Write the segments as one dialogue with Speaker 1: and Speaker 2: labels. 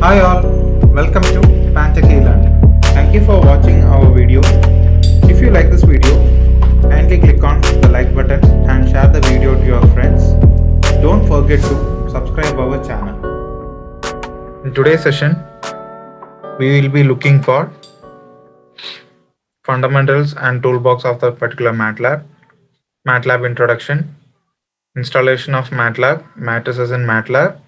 Speaker 1: Hi all, welcome to pantechelearning. Thank you for watching our video. If you like this video, kindly click on the like button and share the video to your friends. Don't forget to subscribe our channel. In today's session, we will be looking for fundamentals and toolbox of the particular MATLAB introduction, installation of MATLAB, matrices in MATLAB,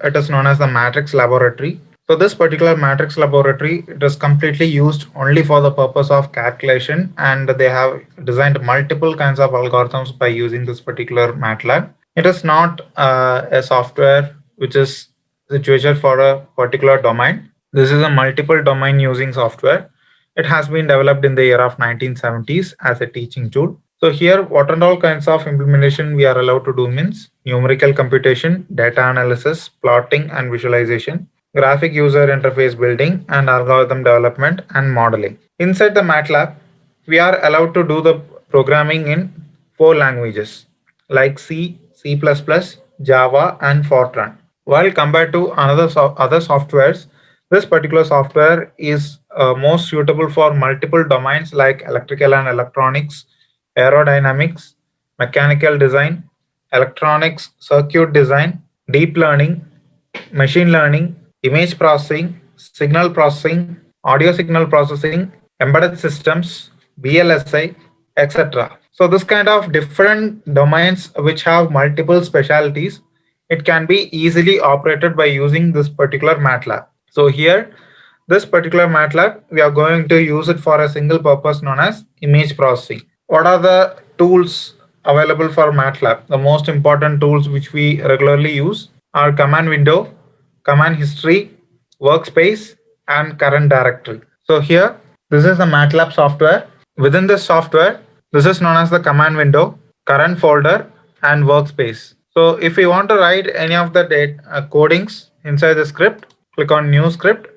Speaker 1: it is known as the matrix laboratory. So this particular matrix laboratory, it is completely used only for the purpose of calculation, and they have designed multiple kinds of algorithms by using this particular MATLAB. It is not a software which is situated for a particular domain. This is a multiple domain using software. It has been developed in the year of 1970s as a teaching tool. So here, what and all kinds of implementation we are allowed to do means numerical computation, data analysis, plotting and visualization, graphic user interface building, and algorithm development and modeling. Inside the MATLAB, we are allowed to do the programming in 4 languages like C, C++, Java, and Fortran. While compared to other softwares, this particular software is most suitable for multiple domains like electrical and electronics, aerodynamics, mechanical design, electronics, circuit design, deep learning, machine learning, image processing, signal processing, audio signal processing, embedded systems, VLSI, etc. So this kind of different domains which have multiple specialties, it can be easily operated by using this particular MATLAB. So here, this particular MATLAB, we are going to use it for a single purpose known as image processing. What are the tools available for MATLAB? The most important tools which we regularly use are command window, command history, workspace, and current directory. So here, this is the MATLAB software. Within this software, this is known as the command window, current folder, and workspace. So if you want to write any of the codings inside the script, click on new script,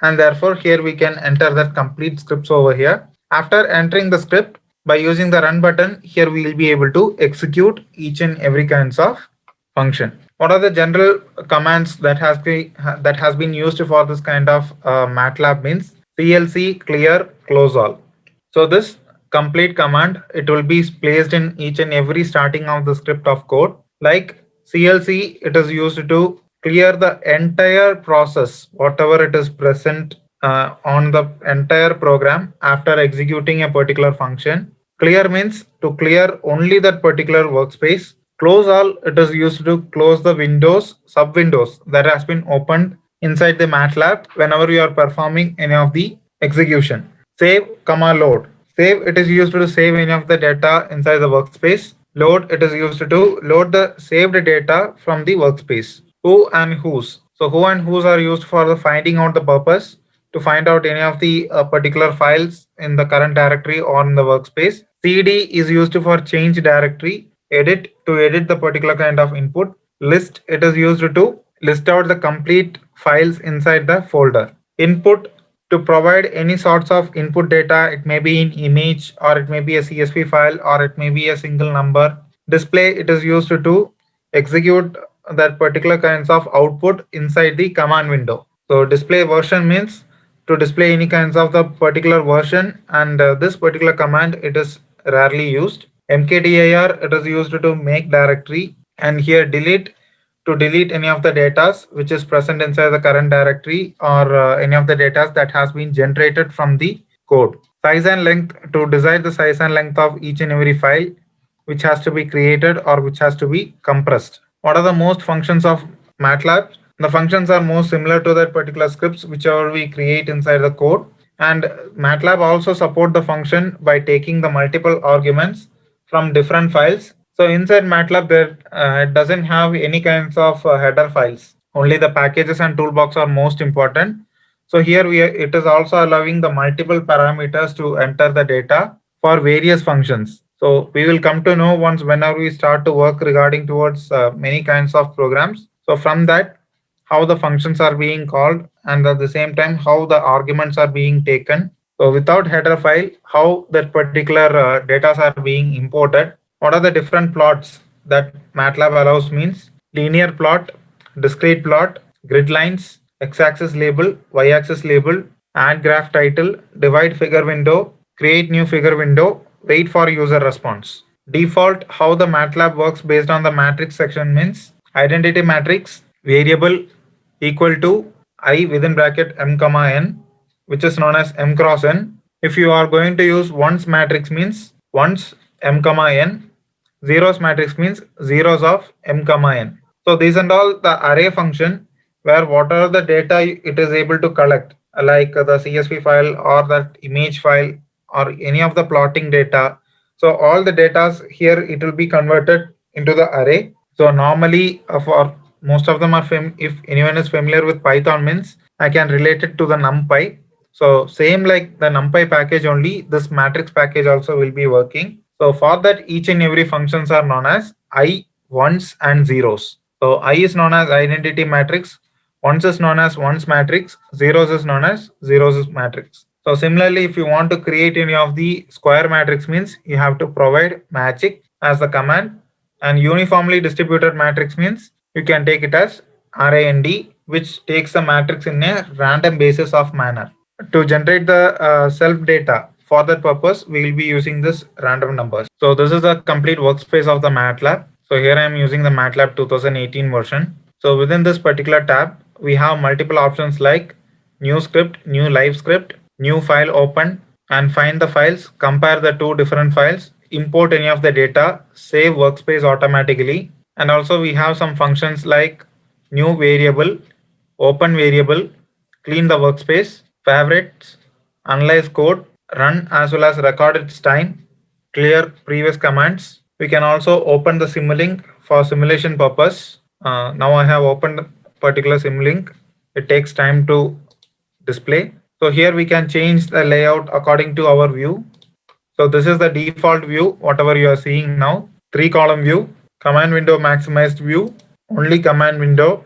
Speaker 1: and therefore here we can enter that complete scripts over here. After entering the script, by using the run button, here we will be able to execute each and every kinds of function. What are the general commands that has been used for this kind of MATLAB means CLC, clear, close all. So this complete command, it will be placed in each and every starting of the script of code. Like CLC, it is used to clear the entire process, whatever it is present on the entire program after executing a particular function. Clear means to clear only that particular workspace. Close all, it is used to close the windows, sub windows that has been opened inside the MATLAB whenever you are performing any of the execution. Save, load. Save, it is used to save any of the data inside the workspace. Load, it is used to load the saved data from the workspace. Who and whose. So who and whose are used for the finding out the purpose to find out any of the particular files in the current directory or in the workspace. CD is used for change directory. Edit, to edit the particular kind of input. List, it is used to list out the complete files inside the folder. Input, to provide any sorts of input data. It may be in image, or it may be a CSV file, or it may be a single number. Display, it is used to execute that particular kinds of output inside the command window. So display version means to display any kinds of the particular version, and this particular command, it is rarely used. Mkdir, it is used to make directory, and here delete, to delete any of the data which is present inside the current directory, or any of the data that has been generated from the code. Size and length, to decide the size and length of each and every file which has to be created or which has to be compressed. What are the most functions of MATLAB? The functions are most similar to that particular scripts whichever we create inside the code. And MATLAB also support the function by taking the multiple arguments from different files. So inside MATLAB, there it doesn't have any kinds of header files. Only the packages and toolbox are most important. So here it is also allowing the multiple parameters to enter the data for various functions. So we will come to know once whenever we start to work regarding towards many kinds of programs. So from that, how the functions are being called, and at the same time how the arguments are being taken. So without header file, how that particular data are being imported. What are the different plots that MATLAB allows means linear plot, discrete plot, grid lines, x-axis label, y-axis label, add graph title, divide figure window, create new figure window, wait for user response. Default how the MATLAB works based on the matrix section means identity matrix variable equal to I within bracket m comma n, which is known as m cross n. If you are going to use ones matrix means ones m comma n, zeros matrix means zeros of m comma n. So these and all the array function where whatever the data it is able to collect, like the CSV file or that image file or any of the plotting data. So all the data here it will be converted into the array. So normally for most of them are if anyone is familiar with Python means I can relate it to the NumPy. So same like the NumPy package only, this matrix package also will be working. So for that each and every functions are known as I, ones and zeros. So I is known as identity matrix, ones is known as ones matrix, zeros is known as zeros matrix. So similarly, if you want to create any of the square matrix means you have to provide magic as the command, and uniformly distributed matrix means you can take it as RAND, which takes the matrix in a random basis of manner. To generate the self data, for that purpose, we will be using this random numbers. So this is the complete workspace of the MATLAB. So here I am using the MATLAB 2018 version. So within this particular tab, we have multiple options like new script, new live script, new file open, and find the files, compare the two different files, import any of the data, save workspace automatically. And also we have some functions like new variable, open variable, clean the workspace, favorites, analyze code, run as well as record its time, clear previous commands. We can also open the Simulink for simulation purpose. Now I have opened particular Simulink. It takes time to display. So here we can change the layout according to our view. So this is the default view, whatever you are seeing now. 3-column view, command window maximized view, only command window.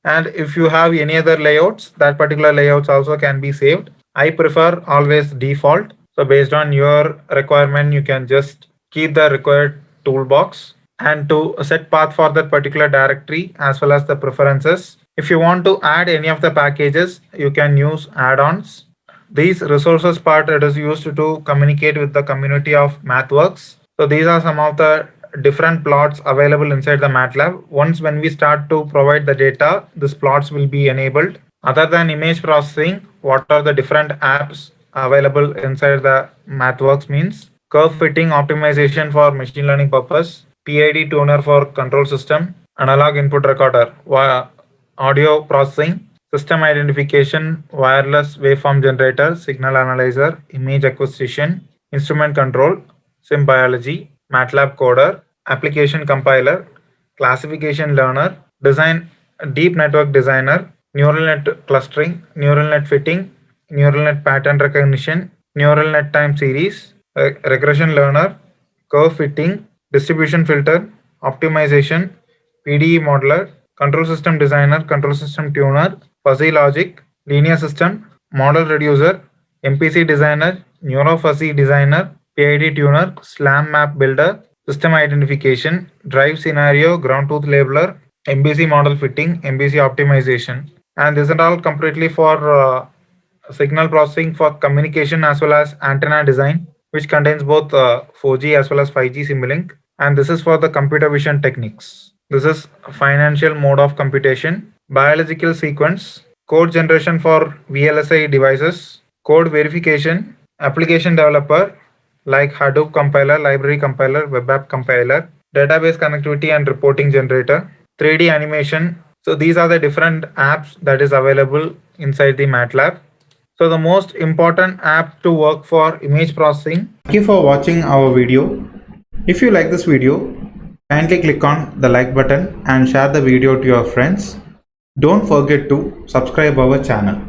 Speaker 1: And if you have any other layouts, that particular layouts also can be saved. I prefer always default. So based on your requirement, you can just keep the required toolbox. And to set path for that particular directory as well as the preferences. If you want to add any of the packages, you can use add-ons. These resources part it is used to communicate with the community of MathWorks. So these are some of the different plots available inside the MATLAB. Once when we start to provide the data, these plots will be enabled. Other than image processing, what are the different apps available inside the MathWorks means curve fitting optimization for machine learning purpose, PID tuner for control system, analog input recorder, audio processing, system identification, wireless waveform generator, signal analyzer, image acquisition, instrument control, sim biology, MATLAB coder, application compiler, classification learner, design deep network designer, neural net clustering, neural net fitting, neural net pattern recognition, neural net time series, regression learner, curve fitting, distribution filter, optimization, PDE modeler, control system designer, control system tuner, fuzzy logic, linear system, model reducer, MPC designer, neurofuzzy designer, PID tuner, SLAM map builder, system identification, drive scenario, ground truth labeler, MBC model fitting, MBC optimization. And this is all completely for signal processing for communication as well as antenna design, which contains both 4G as well as 5G Simulink. And this is for the computer vision techniques. This is financial mode of computation, biological sequence, code generation for VLSI devices, code verification, application developer like Hadoop compiler, library compiler, web app compiler, database connectivity and reporting generator, 3D animation. So these are the different apps that is available inside the MATLAB. So the most important app to work for image processing. Thank you for watching our video. If you like this video, kindly click on the like button and share the video to your friends. Don't forget to subscribe our channel.